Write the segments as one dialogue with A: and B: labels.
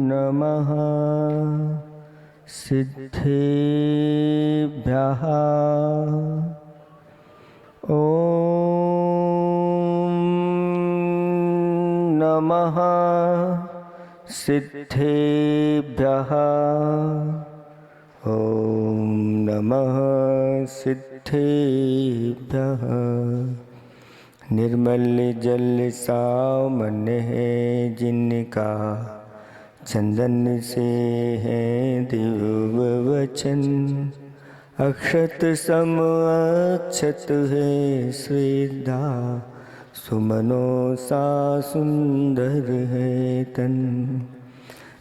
A: नमः सिद्धेभ्यः। ॐ नमः सिद्धेभ्यः। ॐ नमः सिद्धेभ्यः। निर्मल जल सामान्य है जिनका, चंदन से है दिव्य वचन। अक्षत सम अक्षत है श्रद्धा, सुमनों सा सुंदर है तन।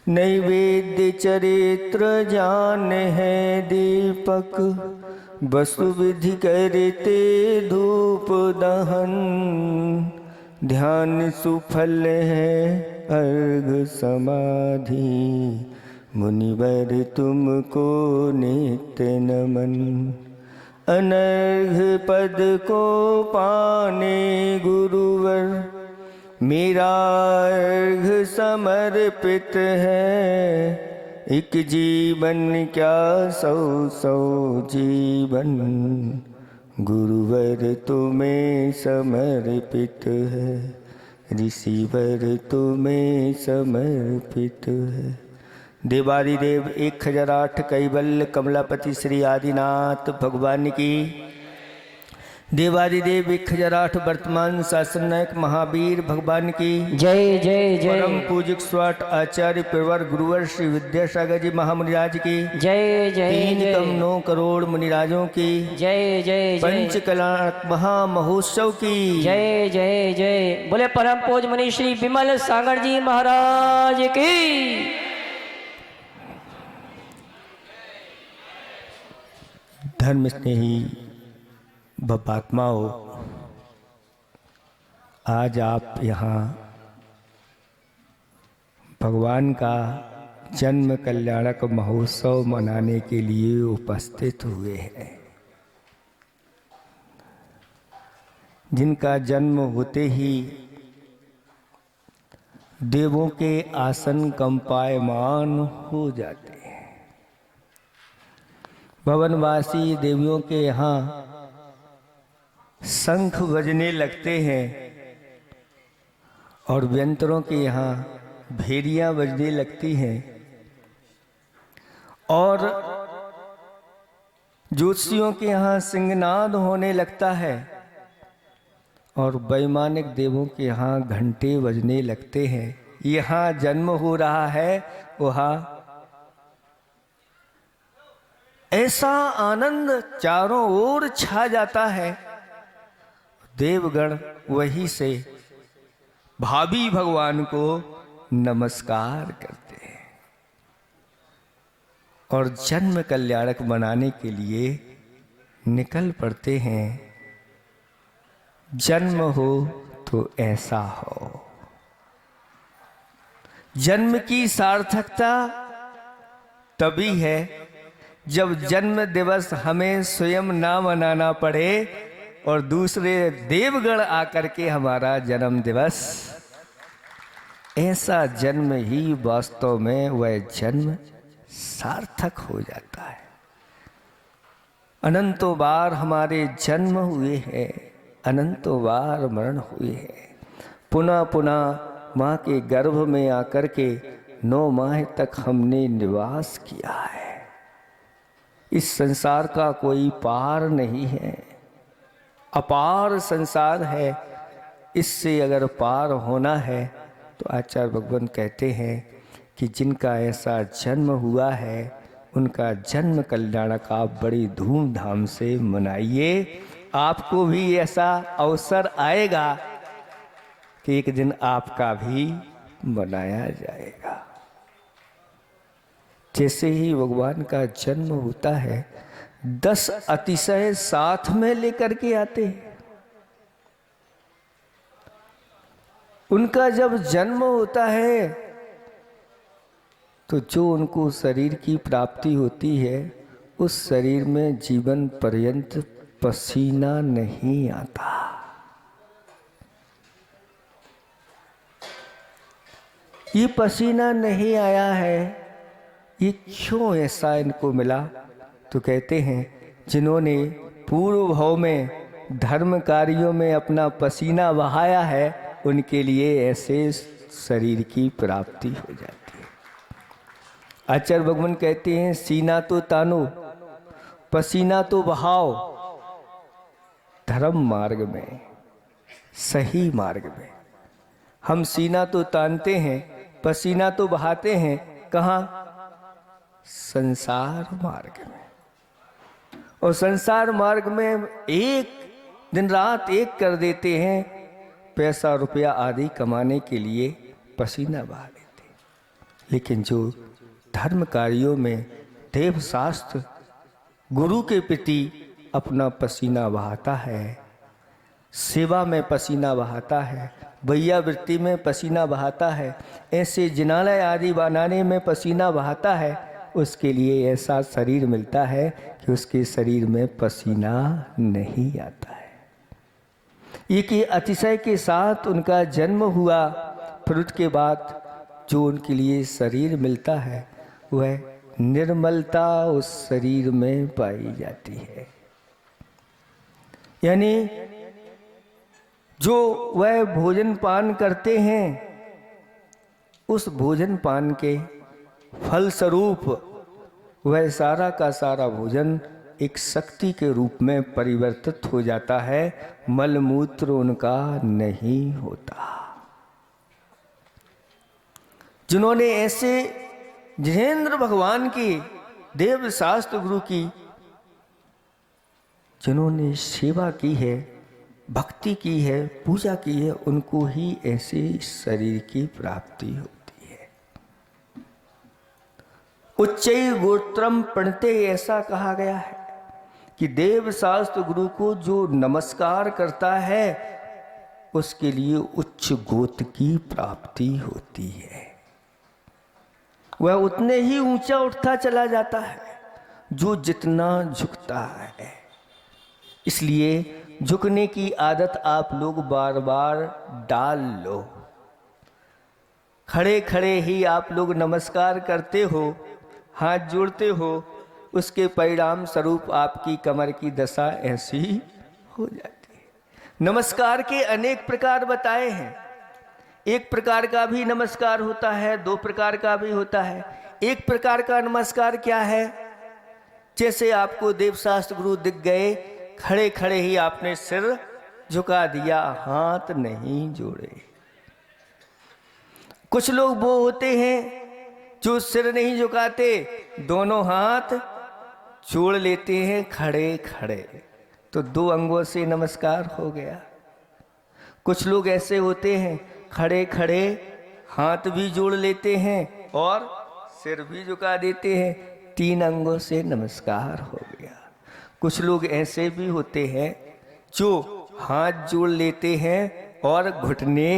A: नैवेद्य चरित्र जान है दीपक, वसु विधि करते धूप दहन। ध्यान सुफल है अर्घ समाधि, मुनिवर तुमको नित्य नमन। अनर्घ पद को पाने गुरुवर, मेरा अर्घ समर्पित है। एक जीवन क्या सौ सौ जीवन, गुरुवर तुम्हें समर्पित है। ऋषिवर तुम्हें समर्पित है। देवादिदेव 1008 कैवल्य कमलापति श्री आदिनाथ भगवान की। देवादिदेव 1008 वर्तमान शासन नायक महावीर भगवान की
B: जय जय जय।
A: परम पूज्य स्वाट आचार्य प्रवर गुरुवर श्री विद्यासागर जी महामुनिराज की
B: जय जय
A: 3 करोड़ मुनिराजों की
B: जय जय जय।
A: पंच कल्याण महामहोत्सव की
B: जय जय जय। बोले परम पूज्य मुनि श्री विमल सागर जी महाराज की।
A: धर्म स्नेही बापात्माओं, आज आप यहाँ भगवान का जन्म कल्याणक महोत्सव मनाने के लिए उपस्थित हुए हैं। जिनका जन्म होते ही देवों के आसन कंपायमान हो जाते हैं। भवनवासी देवियों के यहाँ शंख बजने लगते हैं और व्यंतरों के यहाँ भेरियां बजने लगती हैं और ज्योतिषियों के यहाँ सिंहनाद होने लगता है और वैमानिक देवों के यहाँ घंटे बजने लगते हैं। यहाँ जन्म हो रहा है, वहाँ ऐसा आनंद चारों ओर छा जाता है। देवगण वहीं से भावी भगवान को नमस्कार करते हैं और जन्म कल्याणक मनाने के लिए निकल पड़ते हैं। जन्म हो तो ऐसा हो। जन्म की सार्थकता तभी है जब जन्म दिवस हमें स्वयं ना मनाना पड़े और दूसरे देवगण आकर के हमारा जन्म दिवस, ऐसा जन्म ही वास्तव में वह जन्म सार्थक हो जाता है। अनंतों बार हमारे जन्म हुए हैं, अनंतों बार मरण हुए हैं। पुनः पुनः माँ के गर्भ में आकर के 9 माह तक हमने निवास किया है। इस संसार का कोई पार नहीं है, अपार संसार है। इससे अगर पार होना है तो आचार्य भगवान कहते हैं कि जिनका ऐसा जन्म हुआ है उनका जन्म कल्याणक आप बड़ी धूमधाम से मनाइए। आपको भी ऐसा अवसर आएगा कि एक दिन आपका भी मनाया जाएगा। जैसे ही भगवान का जन्म होता है 10 अतिशय साथ में लेकर के आते हैं। उनका जब जन्म होता है तो जो उनको शरीर की प्राप्ति होती है उस शरीर में जीवन पर्यंत पसीना नहीं आता। ये पसीना नहीं आया है, ये क्यों ऐसा इनको मिला? तो कहते हैं जिन्होंने पूर्व भाव में धर्म कार्यों में अपना पसीना बहाया है, उनके लिए ऐसे शरीर की प्राप्ति हो जाती है। आचार्य भगवान कहते हैं सीना तो तानो, पसीना तो बहाओ, धर्म मार्ग में, सही मार्ग में। हम सीना तो तानते हैं, पसीना तो बहाते हैं, कहाँ? संसार मार्ग में। और संसार मार्ग में एक दिन रात एक कर देते हैं, पैसा रुपया आदि कमाने के लिए पसीना बहा देते हैं। लेकिन जो धर्म कार्यों में देव शास्त्र गुरु के प्रति अपना पसीना बहाता है, सेवा में पसीना बहाता है, भैया वृत्ति में पसीना बहाता है, ऐसे जिनालय आदि बनाने में पसीना बहाता है, उसके लिए ऐसा शरीर मिलता है कि उसके शरीर में पसीना नहीं आता है। ये कि अतिशय के साथ उनका जन्म हुआ, फिर उसके बाद जो उनके लिए शरीर मिलता है वह निर्मलता उस शरीर में पाई जाती है। यानी जो वह भोजन पान करते हैं, उस भोजन पान के फल स्वरूप वह सारा का सारा भोजन एक शक्ति के रूप में परिवर्तित हो जाता है, मलमूत्र उनका नहीं होता। जिन्होंने ऐसे जिनेंद्र भगवान की, देव शास्त्र गुरु की जिन्होंने सेवा की है, भक्ति की है, पूजा की है, उनको ही ऐसे शरीर की प्राप्ति होती है। उच्चै गोत्रम प्रणते, ऐसा कहा गया है कि देव शास्त्र गुरु को जो नमस्कार करता है उसके लिए उच्च गोत्र की प्राप्ति होती है। वह उतने ही ऊंचा उठता चला जाता है जो जितना झुकता है। इसलिए झुकने की आदत आप लोग बार बार डाल लो। खड़े खड़े ही आप लोग नमस्कार करते हो, हाथ जोड़ते हो, उसके परिणाम स्वरूप आपकी कमर की दशा ऐसी हो जाती है। नमस्कार के अनेक प्रकार बताए हैं। एक प्रकार का भी नमस्कार होता है, दो प्रकार का भी होता है। एक प्रकार का नमस्कार क्या है? जैसे आपको देवशास्त्र गुरु दिख गए, खड़े खड़े ही आपने सिर झुका दिया, हाथ नहीं जोड़े। कुछ लोग वो होते हैं जो सिर नहीं झुकाते, दोनों हाथ जोड़ लेते हैं खड़े खड़े, तो दो अंगों से नमस्कार हो गया। कुछ लोग ऐसे होते हैं खड़े खड़े हाथ भी जोड़ लेते हैं और सिर भी झुका देते हैं, तीन अंगों से नमस्कार हो गया। कुछ लोग ऐसे भी होते हैं जो हाथ जोड़ लेते हैं और घुटने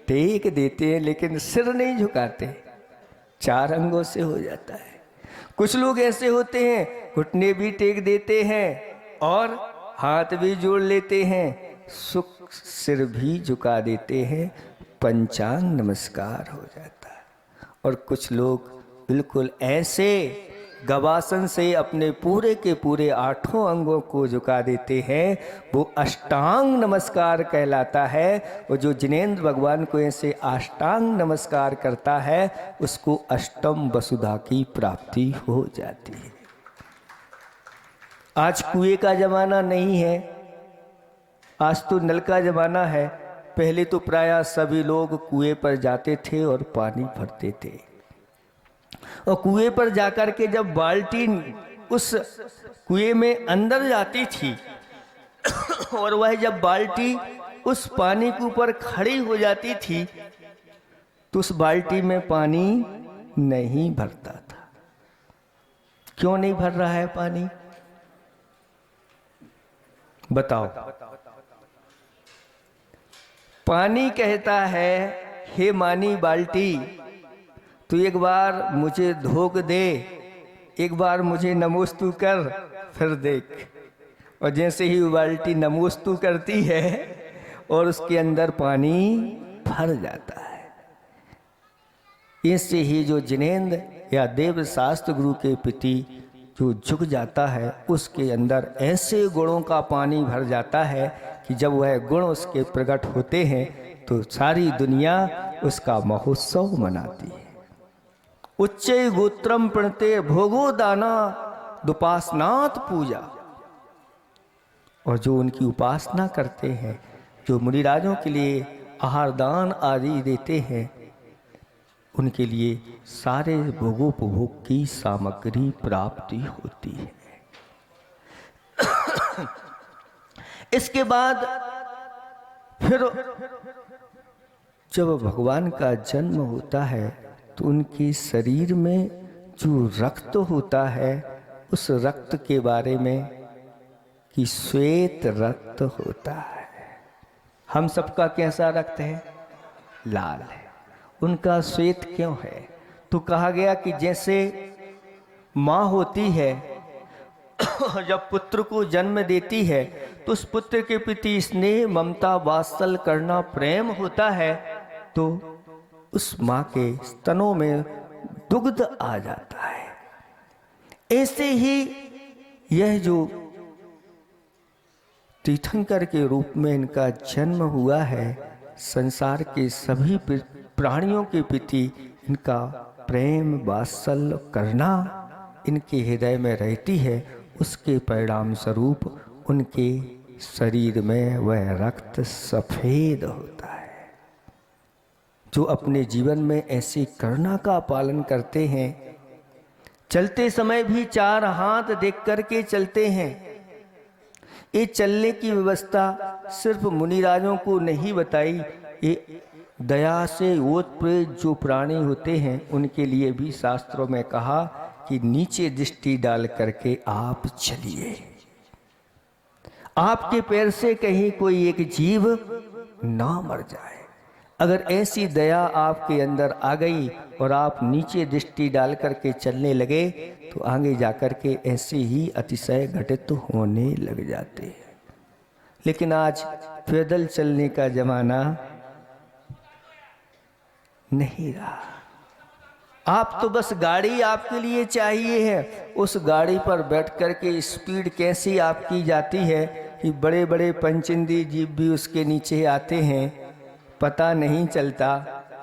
A: टेक देते हैं लेकिन सिर नहीं झुकाते, चार अंगों से हो जाता है। कुछ लोग ऐसे होते हैं घुटने भी टेक देते हैं और हाथ भी जोड़ लेते हैं, सिर भी झुका देते हैं, पंचांग नमस्कार हो जाता है। और कुछ लोग बिल्कुल ऐसे गवासन से अपने पूरे के पूरे आठों अंगों को झुका देते हैं, वो अष्टांग नमस्कार कहलाता है। और जो जिनेंद्र भगवान को ऐसे अष्टांग नमस्कार करता है उसको अष्टम वसुधा की प्राप्ति हो जाती है। आज कुएं का जमाना नहीं है, आज तो नल का जमाना है। पहले तो प्रायः सभी लोग कुएं पर जाते थे और पानी भरते थे, और कुएं पर जाकर के जब बाल्टी उस कुएं में अंदर जाती थी और वह जब बाल्टी उस पानी के ऊपर खड़ी हो जाती थी तो उस बाल्टी में पानी नहीं भरता था। क्यों नहीं भर रहा है पानी? बताओ। पानी कहता है हे मानी बाल्टी, तू एक बार मुझे धोक दे, एक बार मुझे नमोस्तु कर, फिर देख। और जैसे ही वो बाल्टी नमोस्तु करती है और उसके अंदर पानी भर जाता है। इससे ही जो जिनेंद्र या देव शास्त्र गुरु के प्रति जो झुक जाता है, उसके अंदर ऐसे गुणों का पानी भर जाता है कि जब वह गुण उसके प्रकट होते हैं तो सारी दुनिया उसका महोत्सव मनाती है। उच्चै गोत्रम प्रणते भोगो दाना दुपासनात् पूजा। और जो उनकी उपासना करते हैं, जो मुनिराजों के लिए आहार दान आदि देते हैं, उनके लिए सारे भोगोपभोग की सामग्री प्राप्ति होती है। इसके बाद फिर जब भगवान का जन्म होता है तो उनके शरीर में जो रक्त होता है, उस रक्त के बारे में कि श्वेत रक्त होता है। हम सबका कैसा रक्त है? लाल है। उनका श्वेत क्यों है? तो कहा गया कि जैसे माँ होती है जब पुत्र को जन्म देती है तो उस पुत्र के प्रति स्नेह ममता वात्सल करना प्रेम होता है, तो उस माँ के स्तनों में दुग्ध आ जाता है। ऐसे ही यह जो तीर्थंकर के रूप में इनका जन्म हुआ है, संसार के सभी प्राणियों के प्रति इनका प्रेम वात्सल्य करना इनके हृदय में रहती है। उसके परिणाम स्वरूप उनके शरीर में वह रक्त सफेद होता है। जो अपने जीवन में ऐसी करुणा का पालन करते हैं, चलते समय भी चार हाथ देख करके चलते हैं। ये चलने की व्यवस्था सिर्फ मुनिराजों को नहीं बताई, ये दया से ओतप्रोत जो प्राणी होते हैं उनके लिए भी शास्त्रों में कहा कि नीचे दृष्टि डाल करके आप चलिए। आपके पैर से कहीं कोई एक जीव ना मर जाए। अगर ऐसी दया आपके अंदर आ गई और आप नीचे दृष्टि डाल करके चलने लगे तो आगे जाकर के ऐसे ही अतिशय घटित होने लग जाते हैं। लेकिन आज पैदल चलने का जमाना नहीं रहा। आप तो बस गाड़ी आपके लिए चाहिए है, उस गाड़ी पर बैठ कर के स्पीड कैसी आपकी जाती है कि बड़े बड़े पंचिंदी जीप भी उसके नीचे आते हैं, पता नहीं चलता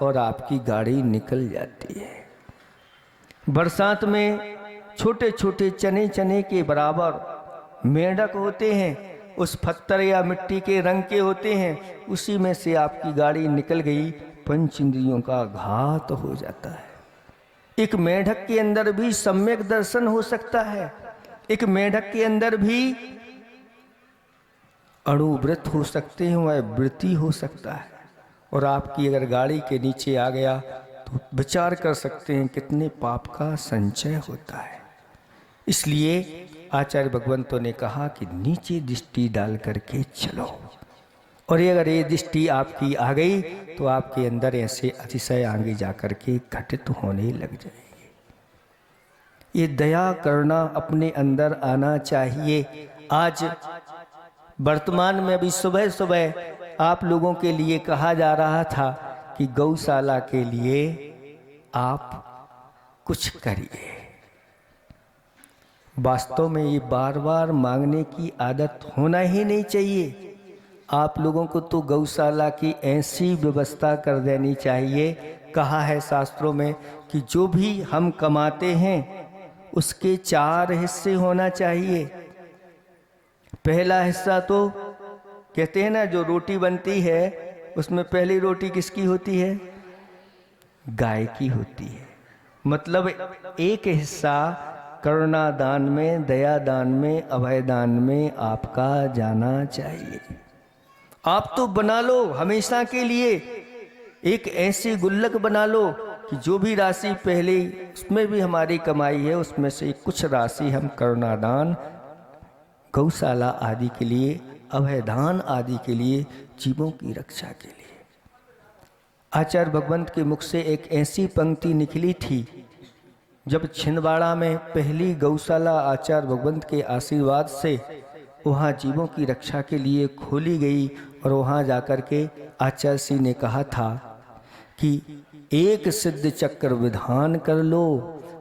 A: और आपकी गाड़ी निकल जाती है। बरसात में छोटे छोटे चने चने के बराबर मेंढक होते हैं, उस पत्थर या मिट्टी के रंग के होते हैं, उसी में से आपकी गाड़ी निकल गई, पंच इंद्रियों का घात हो जाता है। एक मेंढक के अंदर भी सम्यक दर्शन हो सकता है, एक मेंढक के अंदर भी अणुव्रत हो सकते हैं, वह वृत्ति हो सकता है। और आपकी अगर गाड़ी के नीचे आ गया तो विचार कर सकते हैं कितने पाप का संचय होता है। इसलिए आचार्य भगवंतों ने कहा कि नीचे दृष्टि डाल करके चलो। और ये अगर ये दृष्टि आपकी आ गई तो आपके अंदर ऐसे अतिशय आगे जाकर के घटित होने लग जाएंगे। ये दया करना अपने अंदर आना चाहिए। आज वर्तमान में अभी सुबह सुबह आप लोगों के लिए कहा जा रहा था कि गौशाला के लिए आप कुछ करिए। वास्तव में ये बार बार मांगने की आदत होना ही नहीं चाहिए। आप लोगों को तो गौशाला की ऐसी व्यवस्था कर देनी चाहिए। कहा है शास्त्रों में कि जो भी हम कमाते हैं उसके 4 हिस्से होना चाहिए। पहला हिस्सा तो कहते हैं ना, जो रोटी बनती है उसमें पहली रोटी किसकी होती है? गाय की होती है। मतलब एक हिस्सा करुणा दान में, दया दान में, अभय दान में आपका जाना चाहिए। आप तो बना लो हमेशा के लिए एक ऐसी गुल्लक बना लो कि जो भी राशि पहले उसमें भी हमारी कमाई है उसमें से कुछ राशि हम करुणा दान, गौशाला आदि के लिए, अभय दान आदि के लिए, जीवों की रक्षा के लिए। आचार्य भगवंत के मुख से एक ऐसी पंक्ति निकली थी जब छिंदवाड़ा में पहली गौशाला आचार्य भगवंत के आशीर्वाद से वहाँ जीवों की रक्षा के लिए खोली गई और वहाँ जाकर के आचार्य श्री ने कहा था कि एक सिद्ध चक्र विधान कर लो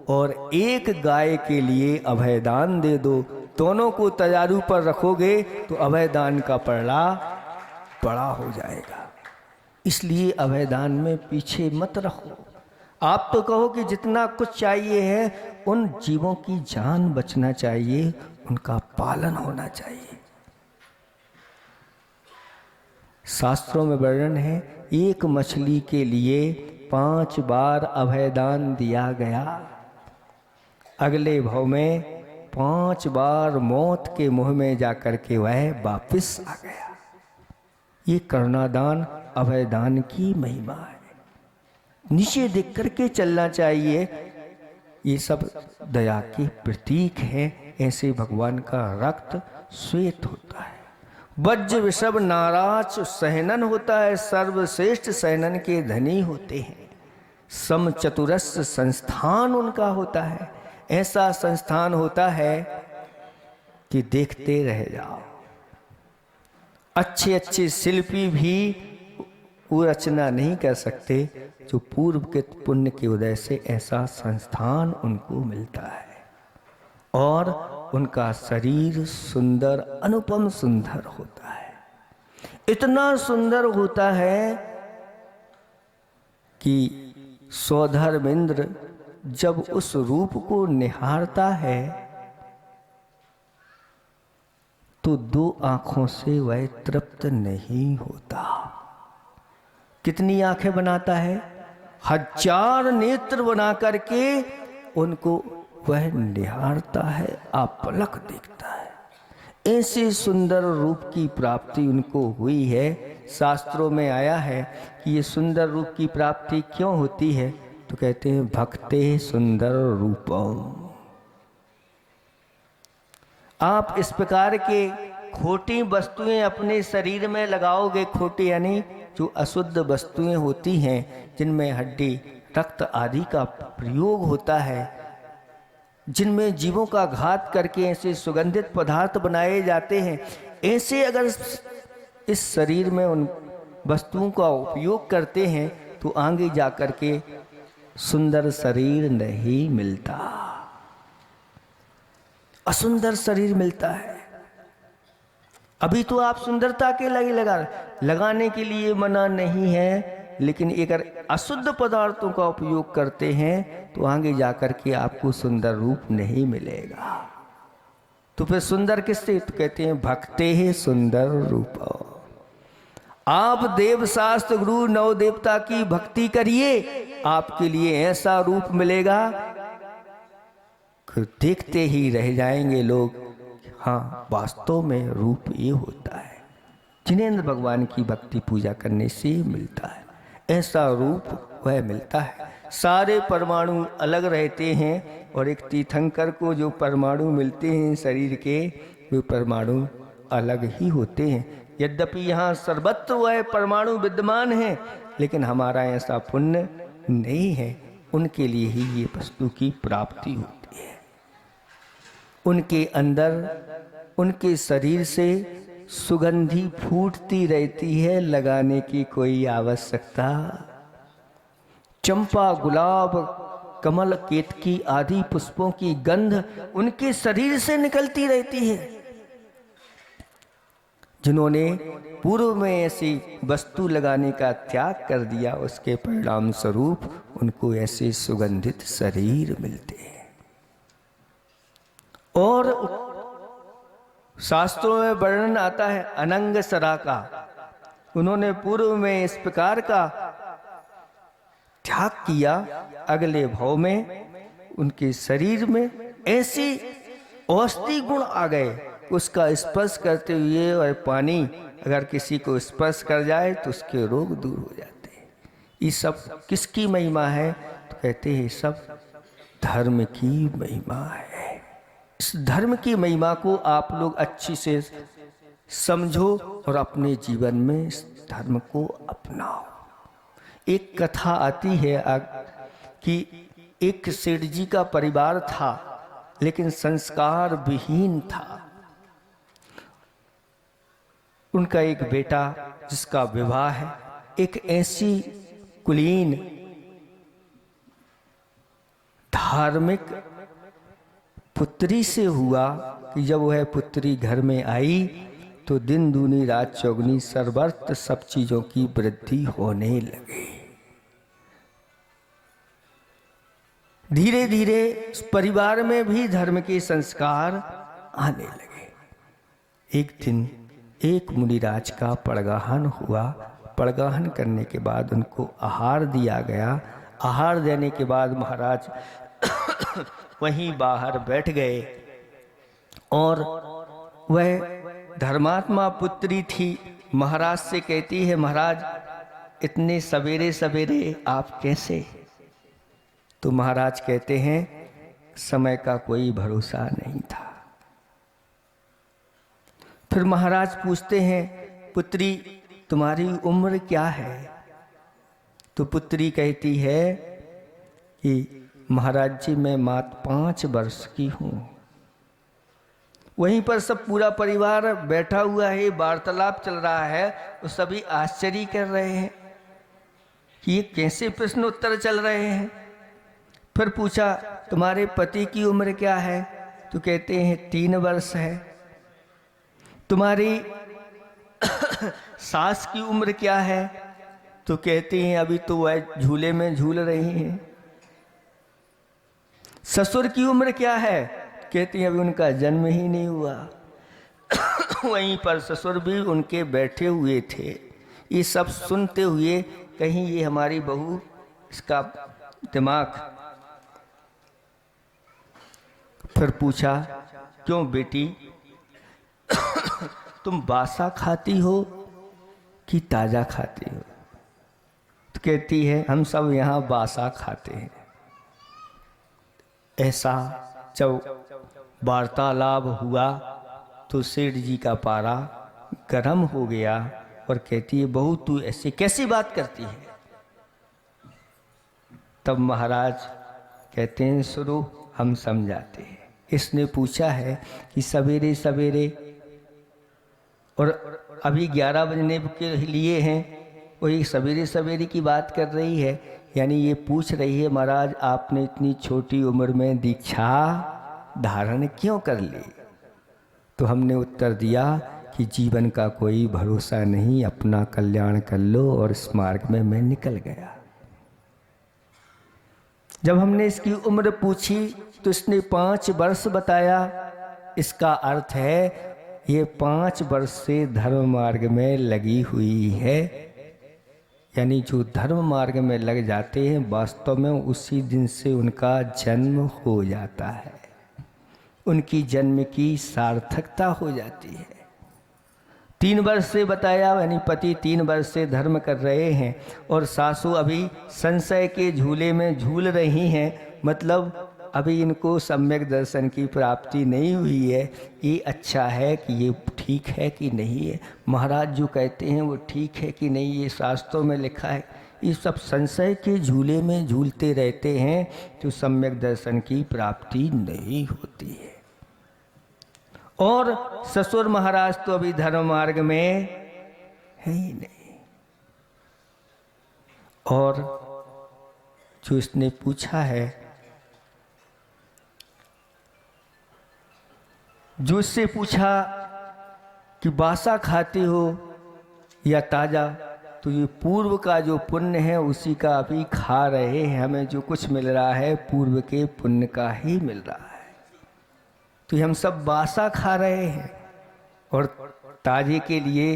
A: और एक गाय के लिए अभयदान दे दो। दोनों को तराजू पर रखोगे तो अभयदान का पलड़ा बड़ा हो जाएगा। इसलिए अभयदान में पीछे मत रखो। आप तो कहो कि जितना कुछ चाहिए है, उन जीवों की जान बचना चाहिए, उनका पालन होना चाहिए। शास्त्रों में वर्णन है, एक मछली के लिए 5 बार अभयदान दिया गया। अगले भाव में 5 बार मौत के मुंह में जाकर के वह वापिस आ गया। ये करुणादान अभयदान की महिमा है। नीचे देख करके चलना चाहिए। ये सब दया के प्रतीक हैं। ऐसे भगवान का रक्त श्वेत होता है। वज्र विषभ नाराज सहनन होता है। सर्वश्रेष्ठ सहनन के धनी होते हैं। सम चतुरस्र संस्थान उनका होता है। ऐसा संस्थान होता है कि देखते रह जाओ। अच्छे अच्छे शिल्पी भी वो रचना नहीं कर सकते जो पूर्व के पुण्य के उदय से ऐसा संस्थान उनको मिलता है। और उनका शरीर सुंदर, अनुपम सुंदर होता है। इतना सुंदर होता है कि सौधर्मेंद्र जब उस रूप को निहारता है तो 2 आंखों से वह तृप्त नहीं होता। कितनी आंखें बनाता है? 1000 नेत्र बना करके उनको वह निहारता है, अपलक देखता है। ऐसे सुंदर रूप की प्राप्ति उनको हुई है। शास्त्रों में आया है कि ये सुंदर रूप की प्राप्ति क्यों होती है, तो कहते हैं भक्ते सुंदर रूपम। आप इस प्रकार के खोटी वस्तुएं अपने शरीर में लगाओगे, खोटी यानी जो अशुद्ध वस्तुएं होती हैं जिनमें हड्डी, रक्त आदि का प्रयोग होता है, जिनमें जीवों का घात करके ऐसे सुगंधित पदार्थ बनाए जाते हैं, ऐसे अगर इस शरीर में उन वस्तुओं का उपयोग करते हैं तो आगे जाकर के सुंदर शरीर नहीं मिलता, असुंदर शरीर मिलता है। अभी तो आप सुंदरता के लिए लगाने के लिए मना नहीं है, लेकिन अगर अशुद्ध पदार्थों का उपयोग करते हैं तो आगे जाकर के आपको सुंदर रूप नहीं मिलेगा। तो फिर सुंदर किससे? तो कहते हैं भक्ते है सुंदर रूप। आप देव शास्त्र गुरु नव देवता की भक्ति करिए, आपके लिए ऐसा रूप मिलेगा कि देखते ही रह जाएंगे लोग। हाँ, वास्तव में रूप ये होता है जिनेंद्र भगवान की भक्ति पूजा करने से मिलता है। ऐसा रूप वह मिलता है। सारे परमाणु अलग रहते हैं और एक तीर्थंकर को जो परमाणु मिलते हैं शरीर के, वे परमाणु अलग ही होते हैं। यद्यपि यहाँ सर्वत्र वह परमाणु विद्यमान है, लेकिन हमारा ऐसा पुण्य नहीं है। उनके लिए ही ये वस्तु की प्राप्ति होती है। उनके अंदर, उनके शरीर से सुगंधी फूटती रहती है, लगाने की कोई आवश्यकता। चंपा, गुलाब, कमल, केतकी आदि पुष्पों की गंध उनके शरीर से निकलती रहती है। जिन्होंने पूर्व में ऐसी वस्तु लगाने का त्याग कर दिया, उसके परिणाम स्वरूप उनको ऐसे सुगंधित शरीर मिलते हैं। और शास्त्रों में वर्णन आता है अनंग सरा का। उन्होंने पूर्व में इस प्रकार का त्याग किया, अगले भाव में उनके शरीर में ऐसी औषधि गुण आ गए, उसका स्पर्श करते हुए और पानी अगर किसी को स्पर्श कर जाए तो उसके रोग दूर हो जाते हैं। ये सब किसकी महिमा है? तो कहते हैं सब धर्म की महिमा है। इस धर्म की महिमा को आप लोग अच्छी से समझो और अपने जीवन में इस धर्म को अपनाओ। एक कथा आती है कि एक सेठ जी का परिवार था, लेकिन संस्कार विहीन था। उनका एक बेटा जिसका विवाह है एक ऐसी कुलीन धार्मिक पुत्री से हुआ कि जब वह पुत्री घर में आई तो दिन दूनी रात चौगुनी सर्वत्र सब चीजों की वृद्धि होने लगी। धीरे धीरे उस परिवार में भी धर्म के संस्कार आने लगे। एक दिन एक मुनिराज का पड़गाहन हुआ। पड़गाहन करने के बाद उनको आहार दिया गया। आहार देने के बाद महाराज वहीं बाहर बैठ गए और वह धर्मात्मा पुत्री थी। महाराज से कहती है, महाराज इतने सवेरे सवेरे आप कैसे? तो महाराज कहते हैं, समय का कोई भरोसा नहीं था। फिर महाराज पूछते हैं, पुत्री तुम्हारी उम्र क्या है? तो पुत्री कहती है कि महाराज जी मैं मात्र 5 वर्ष की हूँ। वहीं पर सब पूरा परिवार बैठा हुआ है, वार्तालाप चल रहा है, तो सभी आश्चर्य कर रहे हैं कि ये कैसे प्रश्न उत्तर चल रहे हैं। फिर पूछा तुम्हारे पति की उम्र क्या है? तो कहते हैं 3 वर्ष है। तुम्हारी सास की उम्र क्या है? तो कहते हैं अभी तो वह झूले में झूल रही हैं। ससुर की उम्र क्या है? कहती हैं अभी उनका जन्म ही नहीं हुआ। वहीं पर ससुर भी उनके बैठे हुए थे। ये सब सुनते हुए कहीं ये हमारी बहू इसका दिमाग। फिर पूछा क्यों बेटी तुम बासा खाती हो कि ताजा खाती हो? तो कहती है हम सब यहाँ बासा खाते हैं। ऐसा जब वार्तालाप हुआ तो सेठ जी का पारा गर्म हो गया और कहती है बहू तू ऐसे कैसी बात करती है? तब महाराज कहते हैं सुनो हम समझाते हैं। इसने पूछा है कि सवेरे सवेरे और अभी 11 बजने के लिए हैं, वही सवेरे सवेरे की बात कर रही है। यानी ये पूछ रही है महाराज आपने इतनी छोटी उम्र में दीक्षा धारण क्यों कर ली? तो हमने उत्तर दिया कि जीवन का कोई भरोसा नहीं, अपना कल्याण कर लो और इस मार्ग में मैं निकल गया। जब हमने इसकी उम्र पूछी तो इसने 5 वर्ष बताया। इसका अर्थ है ये 5 वर्ष से धर्म मार्ग में लगी हुई है। यानी जो धर्म मार्ग में लग जाते हैं वास्तव में उसी दिन से उनका जन्म हो जाता है, उनकी जन्म की सार्थकता हो जाती है। 3 वर्ष से बताया, यानी पति 3 वर्ष से धर्म कर रहे हैं और सासू अभी संशय के झूले में झूल रही हैं। मतलब अभी इनको सम्यक दर्शन की प्राप्ति नहीं हुई है। ये अच्छा है कि ये ठीक है कि नहीं है, महाराज जो कहते हैं वो ठीक है कि नहीं, ये शास्त्रों में लिखा है। ये सब संशय के झूले में झूलते रहते हैं तो सम्यक दर्शन की प्राप्ति नहीं होती है। और ससुर महाराज तो अभी धर्म मार्ग में है ही नहीं। और जो इसने पूछा है, जो इससे पूछा कि बासा खाते हो या ताजा, तो ये पूर्व का जो पुण्य है उसी का अभी खा रहे हैं। हमें जो कुछ मिल रहा है पूर्व के पुण्य का ही मिल रहा है। तो हम सब बासा खा रहे हैं और ताजे के लिए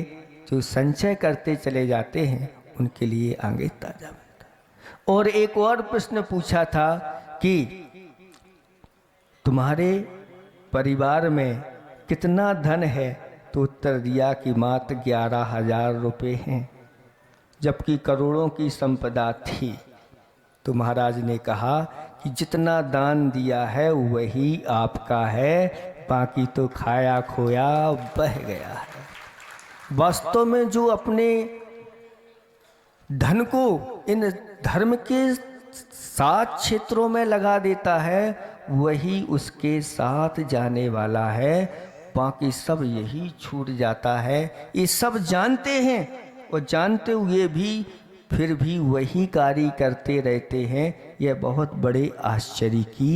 A: जो संचय करते चले जाते हैं उनके लिए आगे ताजा मिलता है। और एक और प्रश्न पूछा था कि तुम्हारे परिवार में कितना धन है? तो उत्तर दिया कि मात्र 11,000 रुपये हैं, जबकि करोड़ों की संपदा थी। तो महाराज ने कहा कि जितना दान दिया है वही आपका है, बाकी तो खाया खोया बह गया है। वास्तव में जो अपने धन को इन धर्म के 7 क्षेत्रों में लगा देता है वही उसके साथ जाने वाला है। बाकी सब यही छूट जाता है। ये सब जानते हैं और जानते हुए भी फिर भी वही कार्य करते रहते हैं। यह बहुत बड़े आश्चर्य की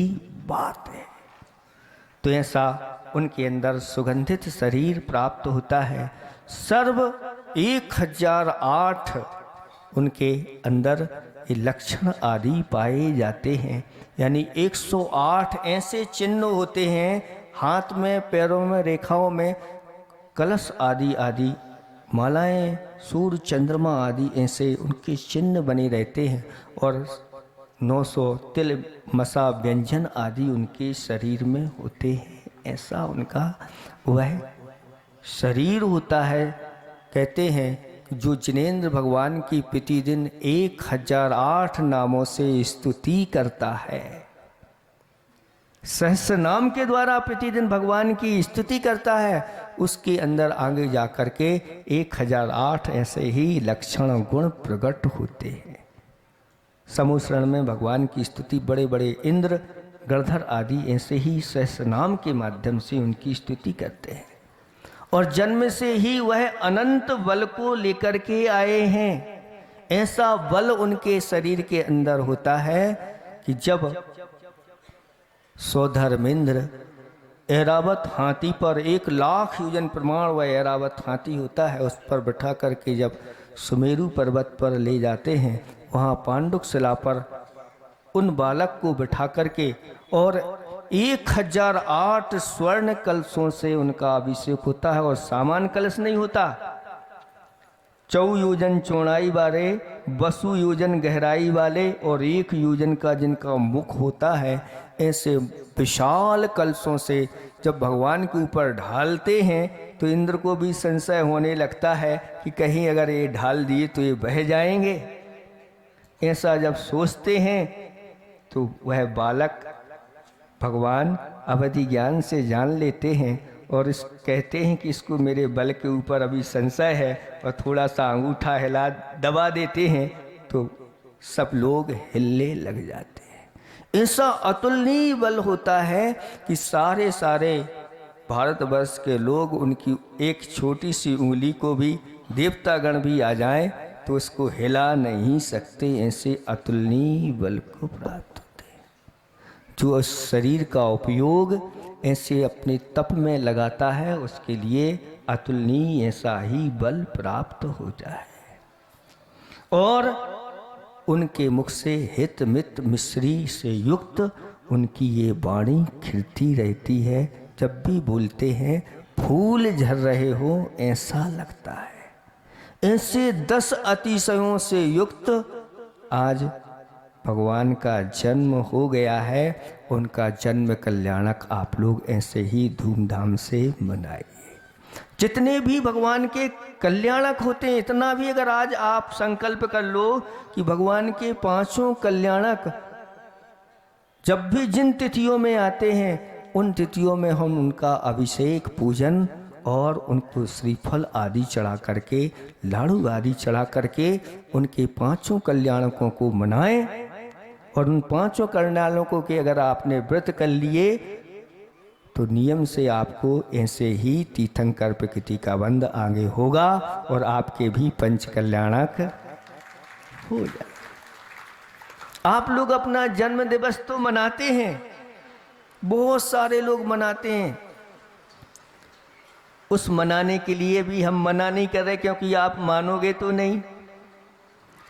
A: बात है। तो ऐसा उनके अंदर सुगंधित शरीर प्राप्त होता है। सर्व 1008 उनके अंदर ये लक्षण आदि पाए जाते हैं। यानी 108 ऐसे चिन्ह होते हैं, हाथ में, पैरों में, रेखाओं में, कलश आदि आदि, मालाएं, सूर्य, चंद्रमा आदि ऐसे उनके चिन्ह बने रहते हैं। और 900 तिल, मसा, व्यंजन आदि उनके शरीर में होते हैं। ऐसा उनका वह शरीर होता है। कहते हैं जो जिनेंद्र भगवान की प्रतिदिन 1008 नामों से स्तुति करता है, सहस्र नाम के द्वारा प्रतिदिन भगवान की स्तुति करता है, उसके अंदर आगे जाकर के 1008 ऐसे ही लक्षण गुण प्रकट होते हैं। समूह शरण में भगवान की स्तुति बड़े बड़े इंद्र, गणधर आदि ऐसे ही सहस्र नाम के माध्यम से उनकी स्तुति करते हैं। और जन्म से ही वह अनंत बल को लेकर के आए हैं। ऐसा बल उनके शरीर के अंदर होता है कि जब सौधर्मेंद्र ऐरावत हाथी पर 1,00,000 योजन प्रमाण वह ऐरावत हाथी होता है, उस पर बैठा करके जब सुमेरु पर्वत पर ले जाते हैं, वहाँ पांडुक शिला पर उन बालक को बिठा करके और 1008 स्वर्ण कलशों से उनका अभिषेक होता है। और सामान्य कलश नहीं होता, 4 योजन चौड़ाई वाले, 2 योजन गहराई वाले और 1 योजन का जिनका मुख होता है, ऐसे विशाल कलशों से जब भगवान के ऊपर ढालते हैं तो इंद्र को भी संशय होने लगता है कि कहीं अगर ये ढाल दिए तो ये बह जाएंगे। ऐसा जब सोचते हैं तो वह बालक भगवान अवधि ज्ञान से जान लेते हैं और इस कहते हैं कि इसको मेरे बल के ऊपर अभी संशय है, और थोड़ा सा अंगूठा हिला दबा देते हैं तो सब लोग हिलने लग जाते हैं। ऐसा अतुलनीय बल होता है कि सारे भारतवर्ष के लोग उनकी एक छोटी सी उंगली को भी देवतागण भी आ जाएं तो उसको हिला नहीं सकते। ऐसे अतुलनीय बल को प्राप्त होते हैं। जो उस शरीर का उपयोग ऐसे अपने तप में लगाता है, उसके लिए अतुलनीय ऐसा ही बल प्राप्त हो जाए। और उनके मुख से हित मित मिश्री से युक्त उनकी ये वाणी खिलती रहती है। जब भी बोलते हैं फूल झर रहे हो ऐसा लगता है। ऐसे 10 अतिशयों से युक्त आज भगवान का जन्म हो गया है। उनका जन्म कल्याणक आप लोग ऐसे ही धूमधाम से मनाइए। जितने भी भगवान के कल्याणक होते हैं, इतना भी अगर आज आप संकल्प कर लो कि भगवान के 5 कल्याणक जब भी जिन तिथियों में आते हैं, उन तिथियों में हम उनका अभिषेक, पूजन और उनको श्रीफल आदि चढ़ा करके, लाड़ू आदि चढ़ा करके उनके 5 कल्याणकों को मनाएं। और उन 5 कल्याणकों के अगर आपने व्रत कर लिए तो नियम से आपको ऐसे ही तीर्थंकर प्रकृति का बंध आगे होगा और आपके भी 5 कल्याणक हो जाए। आप लोग अपना जन्म दिवस तो मनाते हैं, बहुत सारे लोग मनाते हैं। उस मनाने के लिए भी हम मना नहीं कर रहे, क्योंकि आप मानोगे तो नहीं।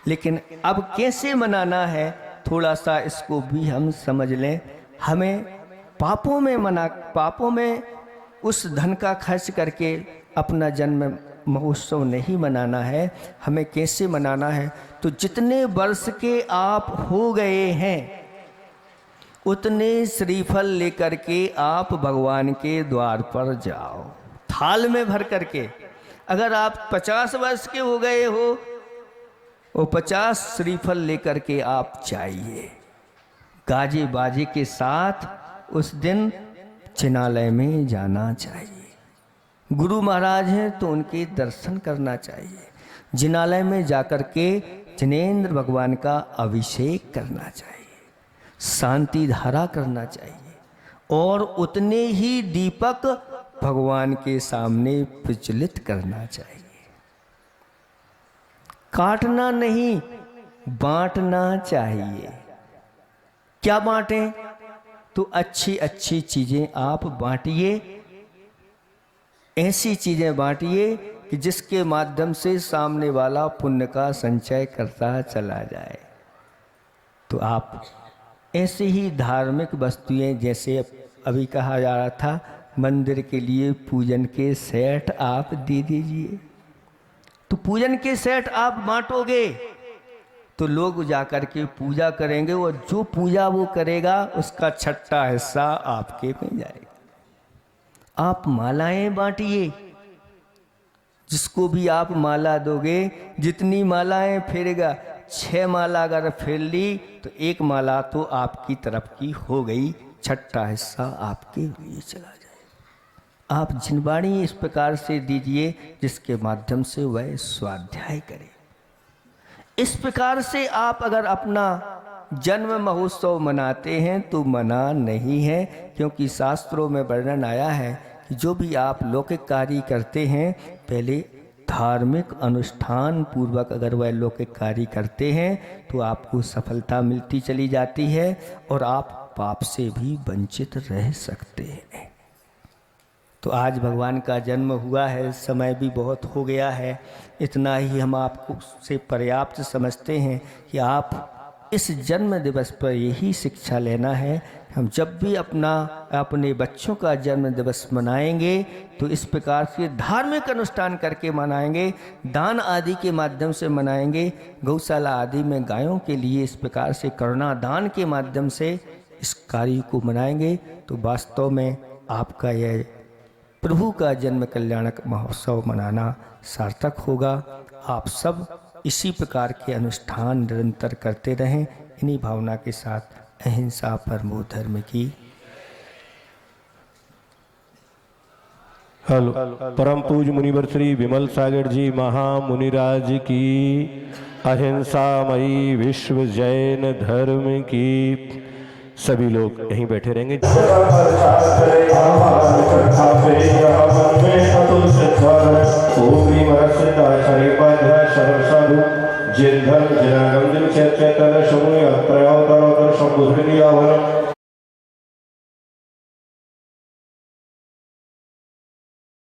A: लेकिन अब कैसे मनाना है, थोड़ा सा इसको भी हम समझ लें। हमें पापों में उस धन का खर्च करके अपना जन्म महोत्सव नहीं मनाना है। हमें कैसे मनाना है, तो जितने वर्ष के आप हो गए हैं उतने श्रीफल लेकर के आप भगवान के द्वार पर जाओ, थाल में भर करके। अगर आप 50 वर्ष के हो गए हो, वो 50 श्रीफल लेकर के आप जाइए। गाजे बाजे के साथ उस दिन चिनालय में जाना चाहिए। गुरु महाराज हैं तो उनके दर्शन करना चाहिए। जिनालय में जाकर के जिनेंद्र भगवान का अभिषेक करना चाहिए, शांति धारा करना चाहिए। और उतने ही दीपक भगवान के सामने प्रज्वलित करना चाहिए। काटना नहीं, बांटना चाहिए। क्या बांटें? तो अच्छी अच्छी चीजें आप बांटिए, ऐसी चीजें बांटिए कि जिसके माध्यम से सामने वाला पुण्य का संचय करता चला जाए। तो आप ऐसे ही धार्मिक वस्तुएं, जैसे अभी कहा जा रहा था, मंदिर के लिए पूजन के सेट आप दे दीजिए। तो पूजन के सेट आप बांटोगे तो लोग जाकर के पूजा करेंगे, और जो पूजा वो करेगा उसका छठा हिस्सा आपके में जाएगा। आप मालाएं बांटिए, जिसको भी आप माला दोगे, जितनी मालाएं फेरेगा, 6 माला अगर फेर ली तो 1 माला तो आपकी तरफ की हो गई, छठा हिस्सा आपके लिए चला जाए। आप जिनवाणी इस प्रकार से दीजिए जिसके माध्यम से वह स्वाध्याय करे। इस प्रकार से आप अगर अपना जन्म महोत्सव मनाते हैं तो मना नहीं है, क्योंकि शास्त्रों में वर्णन आया है कि जो भी आप लौकिक कार्य करते हैं, पहले धार्मिक अनुष्ठान पूर्वक अगर वह लौकिक कार्य करते हैं तो आपको सफलता मिलती चली जाती है और आप पाप से भी वंचित रह सकते हैं। तो आज भगवान का जन्म हुआ है, समय भी बहुत हो गया है, इतना ही हम आपको से पर्याप्त समझते हैं कि आप इस जन्म दिवस पर यही शिक्षा लेना है। हम जब भी अपने बच्चों का जन्म दिवस मनाएंगे तो इस प्रकार से धार्मिक अनुष्ठान करके मनाएंगे, दान आदि के माध्यम से मनाएंगे, गौशाला आदि में गायों के लिए इस प्रकार से करुणा दान के माध्यम से इस कार्य को मनाएंगे तो वास्तव में आपका यह प्रभु का जन्म कल्याणक महोत्सव मनाना सार्थक होगा। आप सब इसी प्रकार के अनुष्ठान निरंतर करते रहें। इन्हीं भावना के साथ अहिंसा परमो धर्म की।
C: हेलो। परम पूज मुनिवर श्री विमल सागर जी महामुनिराज की। अहिंसामयी विश्व जैन धर्म की। सभी लोग यहीं बैठे रहेंगे। जिन धर्म जिनागम जिन चेतन शमुय प्रयावतर शंभुधृनियावन